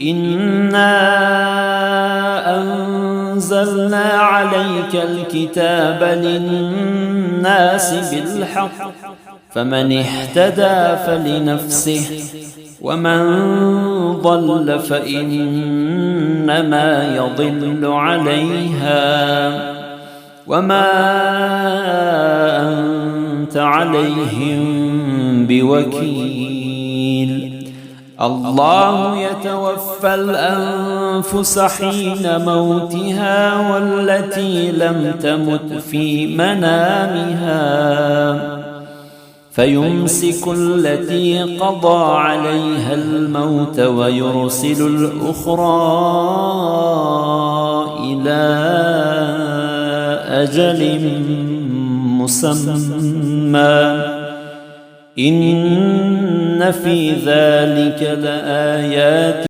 إنا أنزلنا عليك الكتاب للناس بالحق فمن اهتدى فلنفسه ومن ضل فإنما يضل عليها وما أنت عليهم بوكيل. الله يتوفى الأنفس حين موتها والتي لم تمت في منامها فيمسك التي قضى عليها الموت ويرسل الأخرى إلى أجل مسمى إن في ذلك لآيات